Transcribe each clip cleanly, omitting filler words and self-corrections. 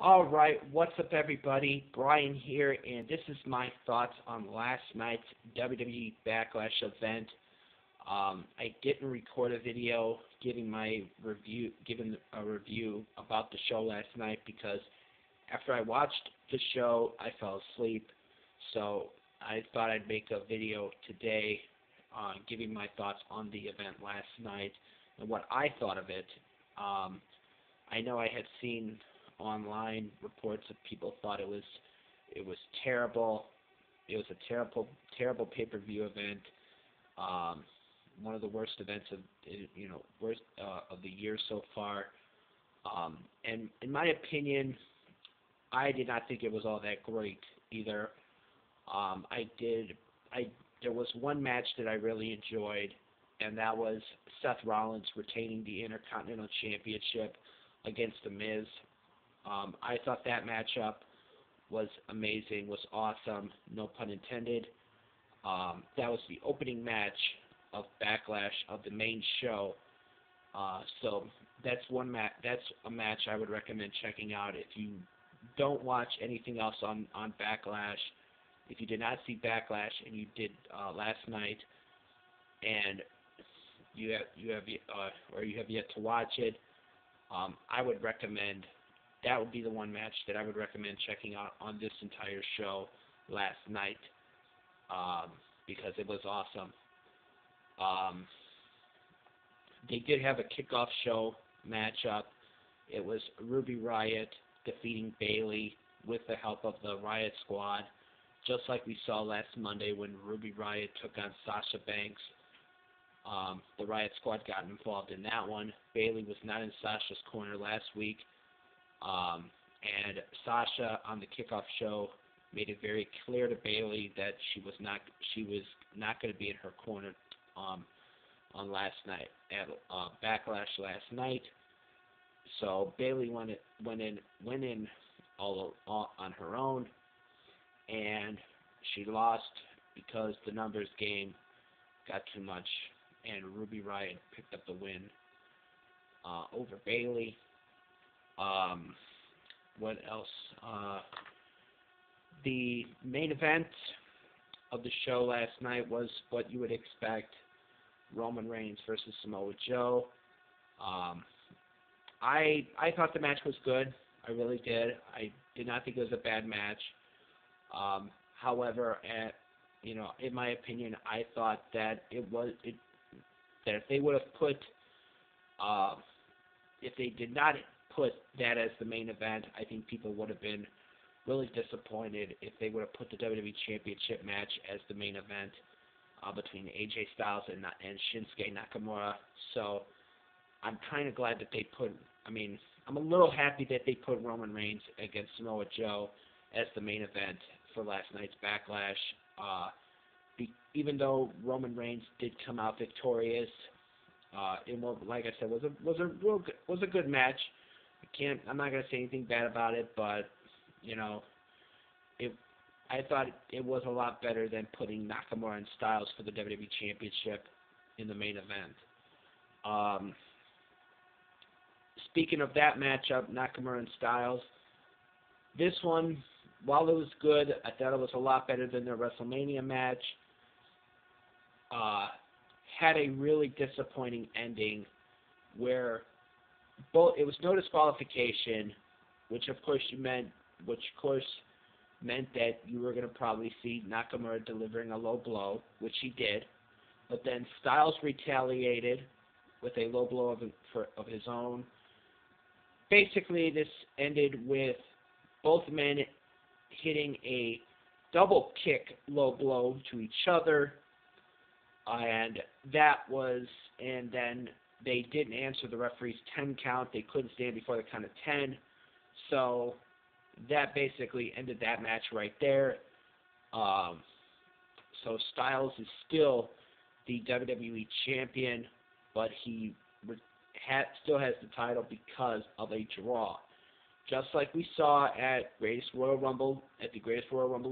All right, what's up, everybody? Brian here, and this is my thoughts on last night's WWE Backlash event. I didn't record a video giving a review about the show last night because after I watched the show, I fell asleep. So I thought I'd make a video today, giving my thoughts on the event last night and what I thought of it. I know I had seen online reports of people thought it was terrible. It was a terrible pay-per-view event. One of the worst events of the year so far. And in my opinion, I did not think it was all that great either. There was one match that I really enjoyed, and that was Seth Rollins retaining the Intercontinental Championship against The Miz. I thought that matchup was amazing, was awesome, no pun intended. That was the opening match of Backlash of the main show. So that's that's a match I would recommend checking out if you don't watch anything else on Backlash. If you did not see Backlash and you did last night, and you have yet to watch it, I would recommend. That would be the one match that I would recommend checking out on this entire show last night, because it was awesome. They did have a kickoff show matchup. It was Ruby Riott defeating Bayley with the help of the Riott Squad, just like we saw last Monday when Ruby Riott took on Sasha Banks. The Riott Squad got involved in that one. Bayley was not in Sasha's corner last week. And Sasha on the kickoff show made it very clear to Bayley that she was not going to be in her corner on last night at Backlash last night. So Bayley went in all on her own, and she lost because the numbers game got too much, and Ruby Riott picked up the win over Bayley. What else? The main event of the show last night was what you would expect: Roman Reigns versus Samoa Joe. I thought the match was good. I really did. I did not think it was a bad match. However, in my opinion, I thought that that if they would have put if they did not put that as the main event, I think people would have been really disappointed if they would have put the WWE Championship match as the main event between AJ Styles and Shinsuke Nakamura. So I'm kind of glad that they I'm a little happy that they put Roman Reigns against Samoa Joe as the main event for last night's Backlash. Even though Roman Reigns did come out victorious, like I said, was a good match. I'm not gonna say anything bad about it, but I thought it was a lot better than putting Nakamura and Styles for the WWE Championship in the main event. Speaking of that matchup, Nakamura and Styles, this one, while it was good, I thought it was a lot better than their WrestleMania match. Had a really disappointing ending where it was no disqualification, which of course meant that you were going to probably see Nakamura delivering a low blow, which he did. But then Styles retaliated with a low blow of his own. Basically, this ended with both men hitting a double kick low blow to each other, and then they didn't answer the referee's 10 count. They couldn't stand before the count of 10. So that basically ended that match right there. So Styles is still the WWE champion, but he still has the title because of a draw. Just like we saw at the Greatest Royal Rumble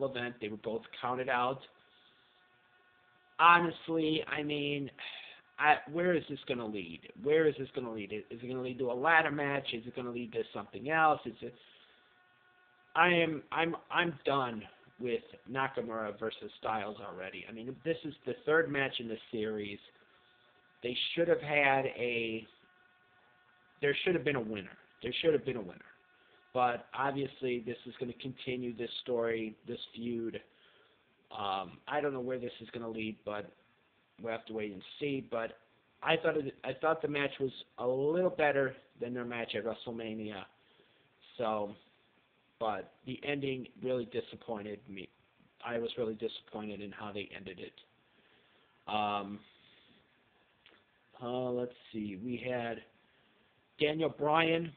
event, they were both counted out. Honestly, where is this going to lead? Is it going to lead to a ladder match? Is it going to lead to something else? I'm done with Nakamura versus Styles already. I mean, this is the third match in the series. They should have had a. There should have been a winner. There should have been a winner. But obviously, this is going to continue this story, this feud. I don't know where this is going to lead, but we'll have to wait and see. But I thought the match was a little better than their match at WrestleMania. So, but the ending really disappointed me. I was really disappointed in how they ended it. Let's see. We had Daniel Bryan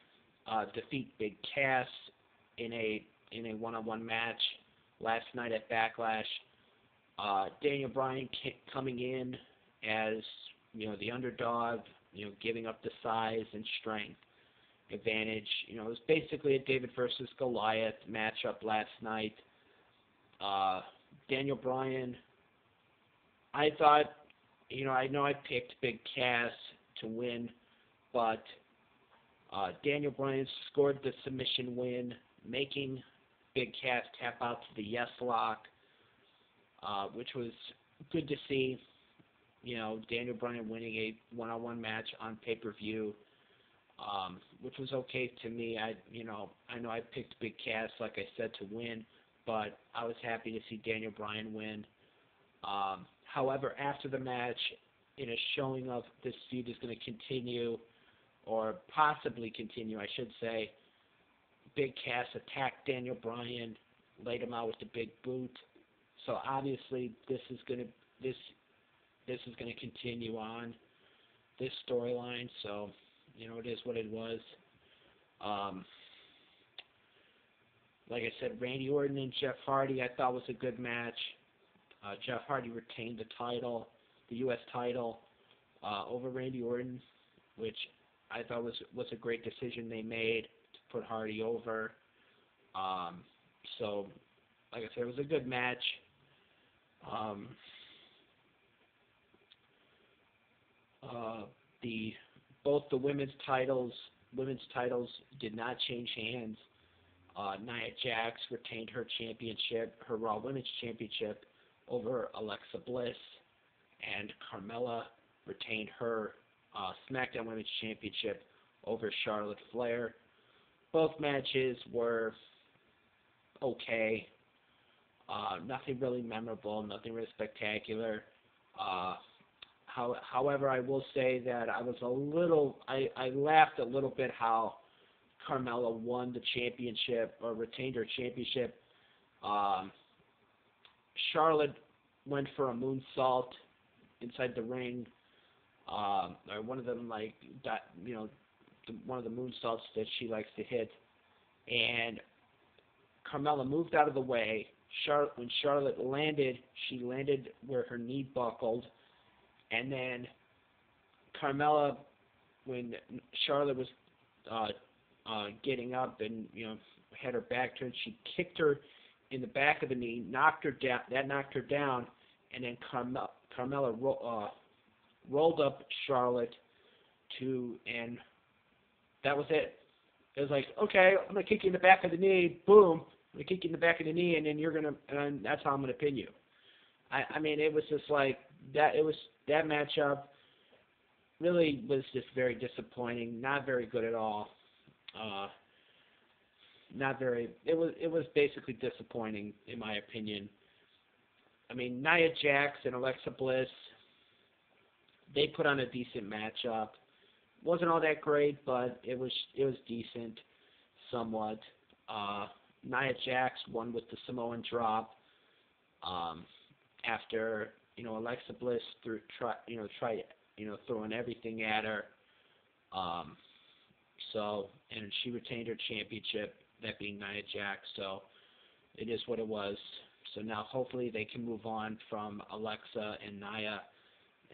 defeat Big Cass in a one-on-one match last night at Backlash. Daniel Bryan coming in as the underdog, giving up the size and strength advantage. It was basically a David versus Goliath matchup last night. Daniel Bryan, I thought, I know I picked Big Cass to win, but Daniel Bryan scored the submission win, making Big Cass tap out to the yes lock, which was good to see. Daniel Bryan winning a one-on-one match on pay-per-view, which was okay to me. I know I picked Big Cass, like I said, to win, but I was happy to see Daniel Bryan win. However, after the match, in a showing of this feud is going to continue, or possibly continue, I should say, Big Cass attacked Daniel Bryan, laid him out with the big boot. So obviously, this is going to continue on this storyline. So it is what it was. Like I said, Randy Orton and Jeff Hardy, I thought was a good match. Jeff Hardy retained the title, the U.S. title, over Randy Orton, which I thought was a great decision they made to put Hardy over. So, like I said, it was a good match. Both the women's titles did not change hands. Nia Jax retained her championship, her Raw Women's Championship, over Alexa Bliss, and Carmella retained her SmackDown Women's Championship over Charlotte Flair. Both matches were okay. Nothing really memorable, nothing really spectacular. However, I will say that I laughed a little bit how Carmella won the championship, or retained her championship. Charlotte went for a moonsault inside the ring. Or one of them, one of the moonsaults that she likes to hit. And Carmella moved out of the way. When Charlotte landed, she landed where her knee buckled. And then Carmella, when Charlotte was getting up and had her back turned, she kicked her in the back of the knee, knocked her down. That knocked her down, and then Carmella rolled up Charlotte and that was it. It was like, okay, I'm gonna kick you in the back of the knee, boom, I'm gonna kick you in the back of the knee, and then and that's how I'm gonna pin you. I mean, it was just like that. That matchup really was just very disappointing. Not very good at all. It was basically disappointing in my opinion. I mean, Nia Jax and Alexa Bliss, they put on a decent matchup. Wasn't all that great, but it was decent, somewhat. Nia Jax won with the Samoan drop. After Alexa Bliss tried throwing everything at her. And she retained her championship, that being Nia Jax. So it is what it was. So now hopefully they can move on from Alexa and Nia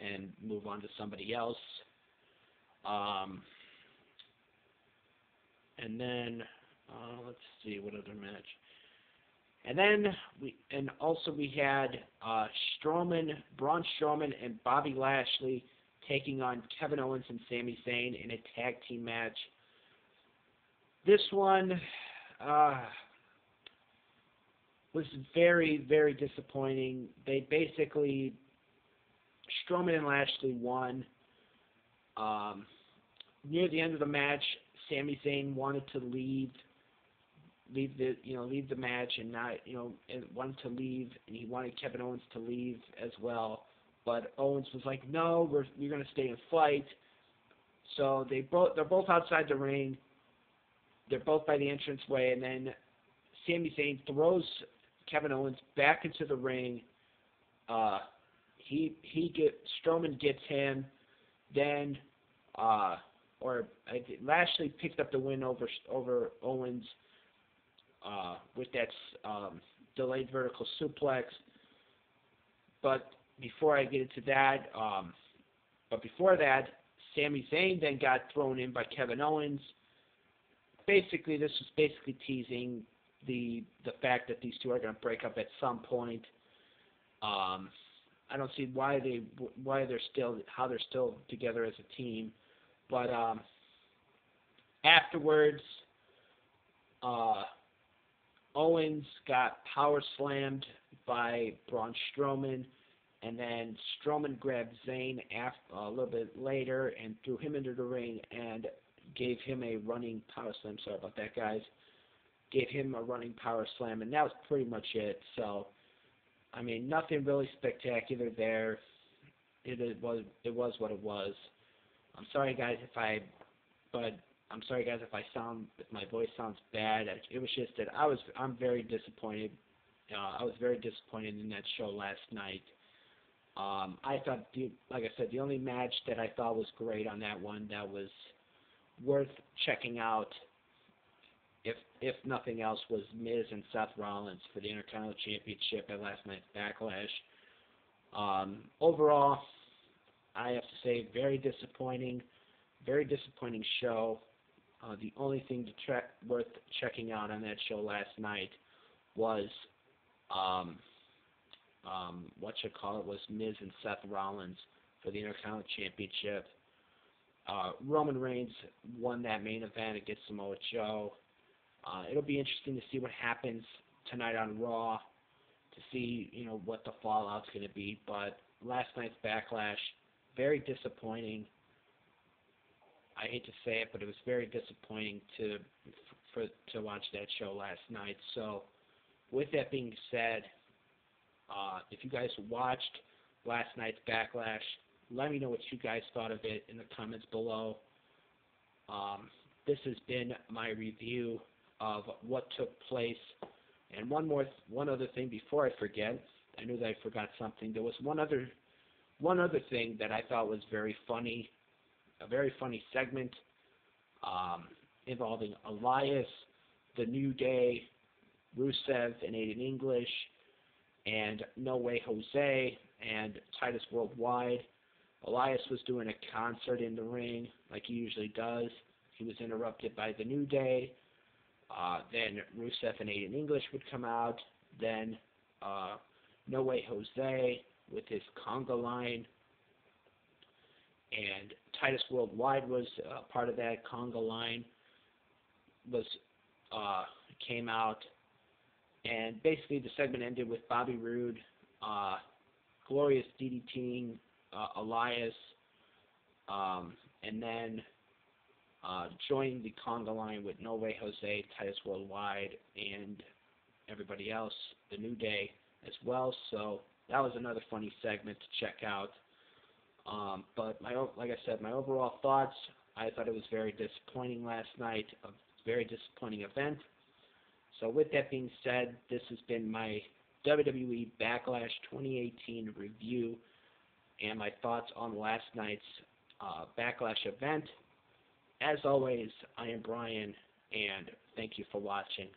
and move on to somebody else. And then let's see what other match. And then we had Braun Strowman and Bobby Lashley taking on Kevin Owens and Sami Zayn in a tag team match. This one, was very, very disappointing. They basically, Strowman and Lashley won. Near the end of the match, Sami Zayn wanted to leave the match, and not, and wanted to leave, and he wanted Kevin Owens to leave as well. But Owens was like, "No, we're going to stay and fight." So they're both outside the ring. They're both by the entranceway, and then Sami Zayn throws Kevin Owens back into the ring. Strowman gets him. Then Lashley picked up the win over Owens with that delayed vertical suplex. But before I get into that, Sami Zayn then got thrown in by Kevin Owens. Basically, this was teasing the fact that these two are going to break up at some point. I don't see how they're still together as a team. But afterwards, Owens got power slammed by Braun Strowman, and then Strowman grabbed Zayn a little bit later and threw him into the ring and gave him a running power slam. Sorry about that, guys. Gave him a running power slam, and that was pretty much it. So, I mean, nothing really spectacular there. It was what it was. I'm sorry, guys, if my voice sounds bad. It was just that I'm very disappointed. I was very disappointed in that show last night. I thought, like I said, the only match that I thought was great on that one, that was worth checking out, if nothing else, was Miz and Seth Rollins for the Intercontinental Championship at last night's Backlash. Overall, I have to say, very disappointing show. The only thing worth checking out on that show last night was was Miz and Seth Rollins for the Intercontinental Championship. Roman Reigns won that main event against Samoa Joe. It'll be interesting to see what happens tonight on Raw, to see what the fallout's going to be. But last night's Backlash, very disappointing. I hate to say it, but it was very disappointing to watch that show last night. So, with that being said, if you guys watched last night's Backlash, let me know what you guys thought of it in the comments below. This has been my review of what took place. And one other thing before I forget. I knew that I forgot something. There was one other thing that I thought was very funny. A very funny segment involving Elias, The New Day, Rusev and Aiden English, and No Way Jose, and Titus Worldwide. Elias was doing a concert in the ring like he usually does. He was interrupted by The New Day. Then Rusev and Aiden English would come out. Then No Way Jose with his conga line. And Titus Worldwide was part of that conga line. Came out. And basically the segment ended with Bobby Roode glorious DDTing Elias, and then joining the conga line with No Way Jose, Titus Worldwide, and everybody else, The New Day as well. So that was another funny segment to check out. But like I said, my overall thoughts, I thought it was very disappointing last night, a very disappointing event. So with that being said, this has been my WWE Backlash 2018 review and my thoughts on last night's Backlash event. As always, I am Brian, and thank you for watching.